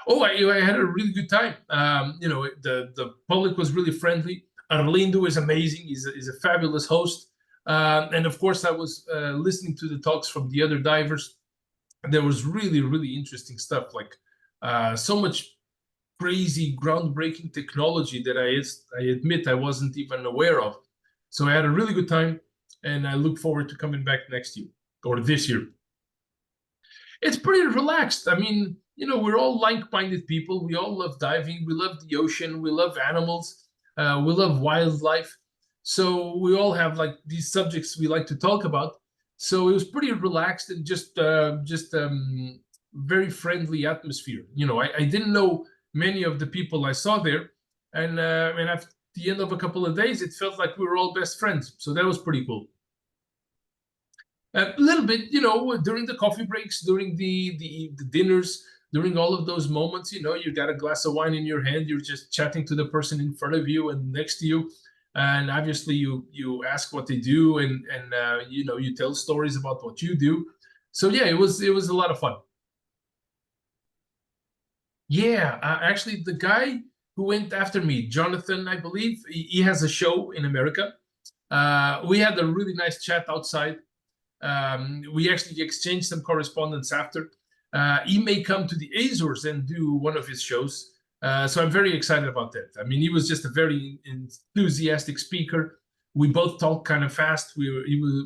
Oh, I had a really good time. The public was really friendly. Arlindo is amazing. He's a fabulous host. And of course, I was listening to the talks from the other divers. There was really, really interesting stuff, like so much crazy, groundbreaking technology that I admit I wasn't even aware of. So I had a really good time, and I look forward to coming back next year or this year. It's pretty relaxed. I mean, we're all like-minded people. We all love diving. We love the ocean. We love animals. We love wildlife. So we all have like these subjects we like to talk about. So it was pretty relaxed and just very friendly atmosphere. I didn't know many of the people I saw there, and at the end of a couple of days, it felt like we were all best friends. So that was pretty cool. A little bit, during the coffee breaks, during the dinners, during all of those moments, you got a glass of wine in your hand, you're just chatting to the person in front of you and next to you, and obviously you ask what they do, and you tell stories about what you do. So yeah, it was a lot of fun. Yeah, actually, the guy who went after me, Jonathan, I believe, he has a show in America. We had a really nice chat outside. We actually exchanged some correspondence after. He may come to the Azores and do one of his shows. So I'm very excited about that. I mean, he was just a very enthusiastic speaker. We both talked kind of fast. We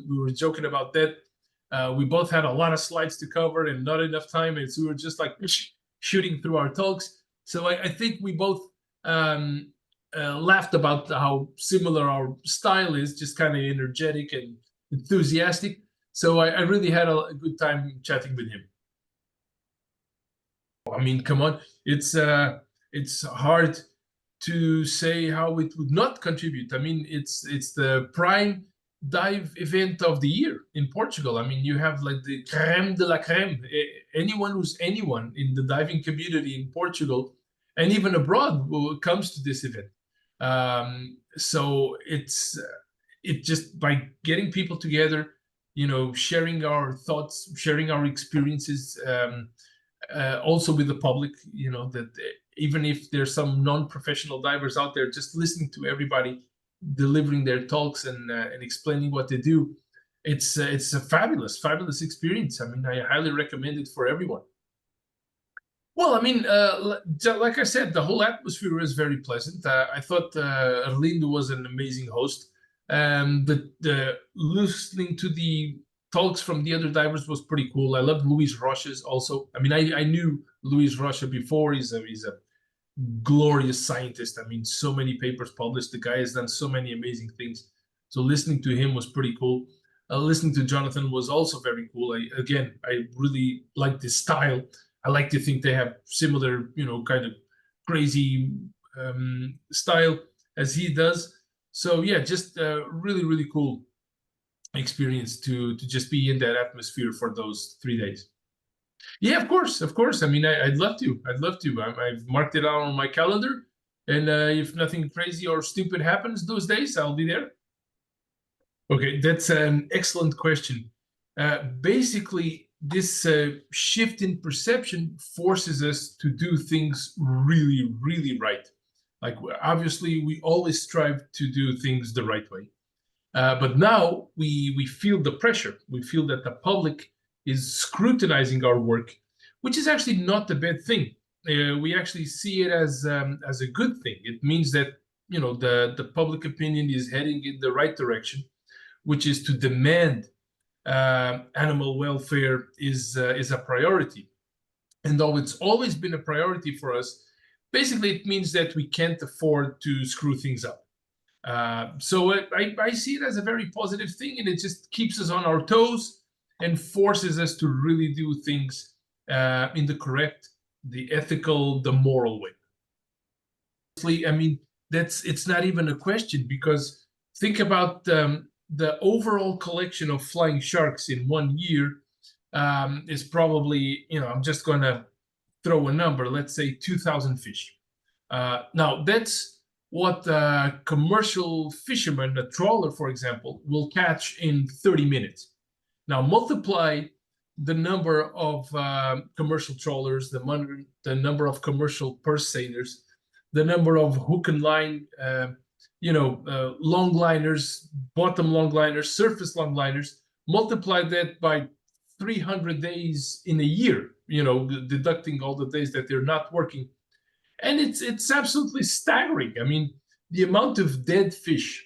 were joking about that. We both had a lot of slides to cover and not enough time. And so we were just like shooting through our talks. So I think we both laughed about how similar our style is, just kind of energetic and enthusiastic. So I really had a good time chatting with him. I mean, come on, it's hard to say how it would not contribute. I mean, it's the prime dive event of the year in Portugal. I mean, you have like the creme de la creme. Anyone who's anyone in the diving community in Portugal and even abroad comes to this event. So it just by getting people together, sharing our thoughts, sharing our experiences, also with the public, that even if there's some non-professional divers out there, just listening to everybody delivering their talks and explaining what they do, it's a fabulous experience. I mean, I highly recommend it for everyone. Well, I mean, like I said, the whole atmosphere is very pleasant. I thought Arlindo was an amazing host. The listening to the talks from the other divers was pretty cool. I loved Luis Rocha's also. I mean, I knew Luis Rocha before. He's a glorious scientist. I mean, so many papers published. The guy has done so many amazing things. So listening to him was pretty cool. Listening to Jonathan was also very cool. I really liked his style. I like to think they have similar, kind of crazy style as he does. So yeah, just a really, really cool experience to just be in that atmosphere for those 3 days. Yeah, of course. I mean, I'd love to. I've marked it out on my calendar, and if nothing crazy or stupid happens those days, I'll be there. Okay, that's an excellent question. Basically, this shift in perception forces us to do things really, really right. Like, obviously, we always strive to do things the right way. But now we feel the pressure. We feel that the public is scrutinizing our work, which is actually not a bad thing. We actually see it as a good thing. It means that the public opinion is heading in the right direction, which is to demand animal welfare is a priority. And though it's always been a priority for us, basically it means that we can't afford to screw things up. So I see it as a very positive thing, and it just keeps us on our toes and forces us to really do things in the correct, the ethical, the moral way. I mean, it's not even a question, because think about the overall collection of flying sharks in 1 year is probably, I'm just going to throw a number, let's say 2,000 fish. Now, that's what a commercial fisherman, a trawler, for example, will catch in 30 minutes. Now, multiply the number of commercial trawlers, the number of commercial purse seiners, the number of hook and line, longliners, bottom longliners, surface longliners, multiply that by 300 days in a year, deducting all the days that they're not working. And it's absolutely staggering. I mean, the amount of dead fish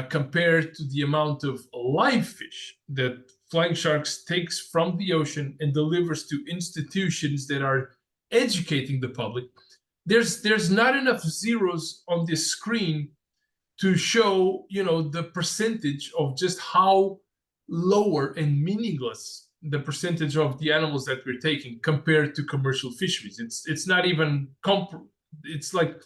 compared to the amount of live fish that Flying Sharks takes from the ocean and delivers to institutions that are educating the public. There's not enough zeros on this screen to show, the percentage of just how lower and meaningless the percentage of the animals that we're taking compared to commercial fisheries. It's not even it's like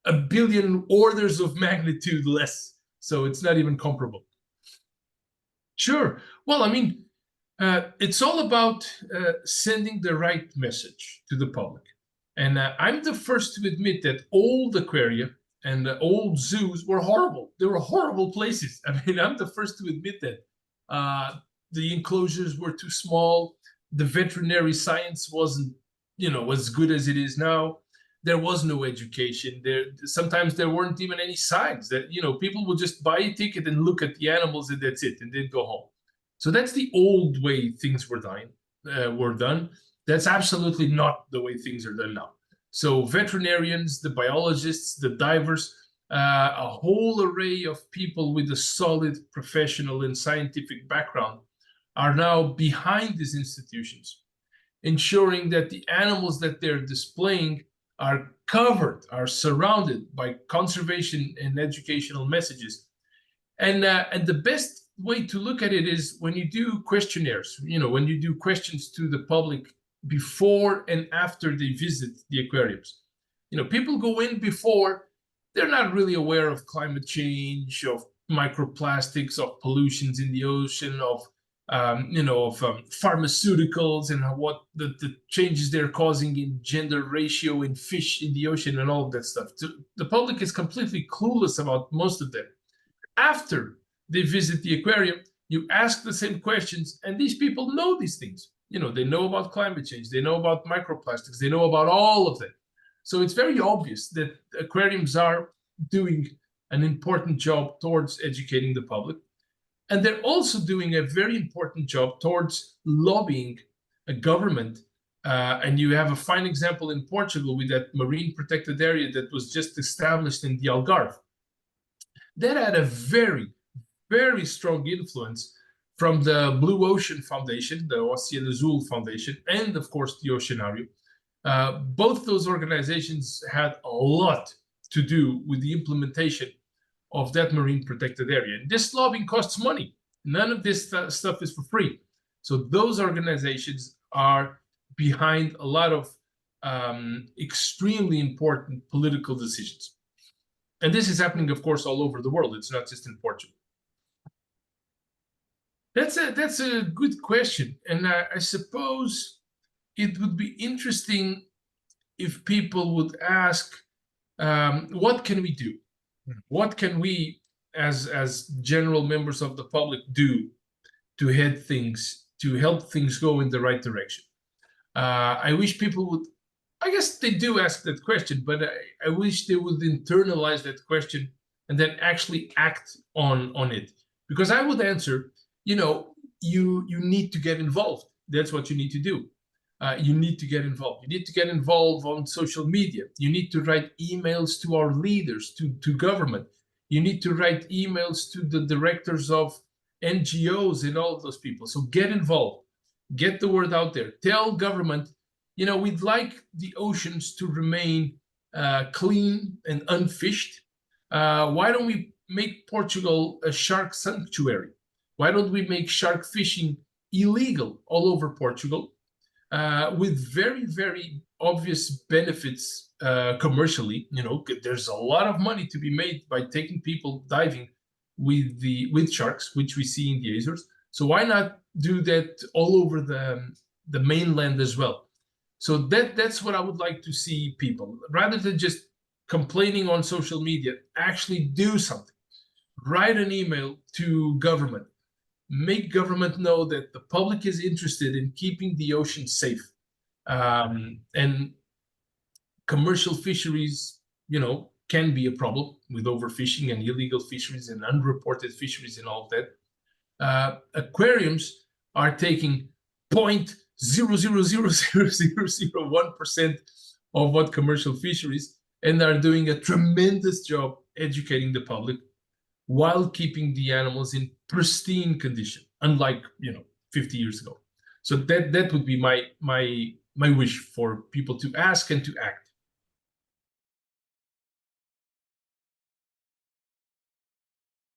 a billion orders of magnitude less. So it's not even comparable. Sure. Well, I mean, it's all about sending the right message to the public. And I'm the first to admit that old aquaria and old zoos were horrible. They were horrible places. I mean, I'm the first to admit that. The enclosures were too small. The veterinary science wasn't, as good as it is now. There was no education. Sometimes there weren't even any signs that, people would just buy a ticket and look at the animals and that's it, and they'd go home. So that's the old way things were done. That's absolutely not the way things are done now. So veterinarians, the biologists, the divers, a whole array of people with a solid professional and scientific background are now behind these institutions, ensuring that the animals that they're displaying are covered, are surrounded by conservation and educational messages. And the best way to look at it is when you do questionnaires, when you do questions to the public before and after they visit the aquariums. People go in before, they're not really aware of climate change, of microplastics, of pollutions in the ocean, of pharmaceuticals and what the changes they're causing in gender ratio in fish in the ocean and all of that stuff. The public is completely clueless about most of them. After they visit the aquarium, you ask the same questions, and these people know these things. They know about climate change, they know about microplastics, they know about all of that. So it's very obvious that aquariums are doing an important job towards educating the public. And they're also doing a very important job towards lobbying a government. And you have a fine example in Portugal with that marine protected area that was just established in the Algarve. That had a very, very strong influence from the Blue Ocean Foundation, the Oceano Azul Foundation, and of course the Oceanário. Both those organizations had a lot to do with the implementation of that marine protected area. And this lobbying costs money. None of this stuff is for free. So those organizations are behind a lot of extremely important political decisions. And this is happening, of course, all over the world. It's not just in Portugal. That's a good question. And I suppose it would be interesting if people would ask, what can we do? What can we, as general members of the public, do to head things, to help things go in the right direction? I wish people would, I guess they do ask that question, but I wish they would internalize that question and then actually act on it. Because I would answer, you need to get involved. That's what you need to do. You need to get involved. You need to get involved on social media. You need to write emails to our leaders, to government. You need to write emails to the directors of NGOs and all of those people. So get involved. Get the word out there. Tell government, we'd like the oceans to remain clean and unfished. Why don't we make Portugal a shark sanctuary? Why don't we make shark fishing illegal all over Portugal? With very, very obvious benefits commercially. There's a lot of money to be made by taking people diving with sharks, which we see in the Azores. So why not do that all over the mainland as well? So that's what I would like to see people, rather than just complaining on social media, actually do something. Write an email to government. make government know that the public is interested in keeping the ocean safe. And commercial fisheries, can be a problem with overfishing and illegal fisheries and unreported fisheries and all of that. Aquariums are taking 0.0000001% of what commercial fisheries, and are doing a tremendous job educating the public while keeping the animals in pristine condition, unlike 50 years ago. So that would be my wish for people to ask and to act.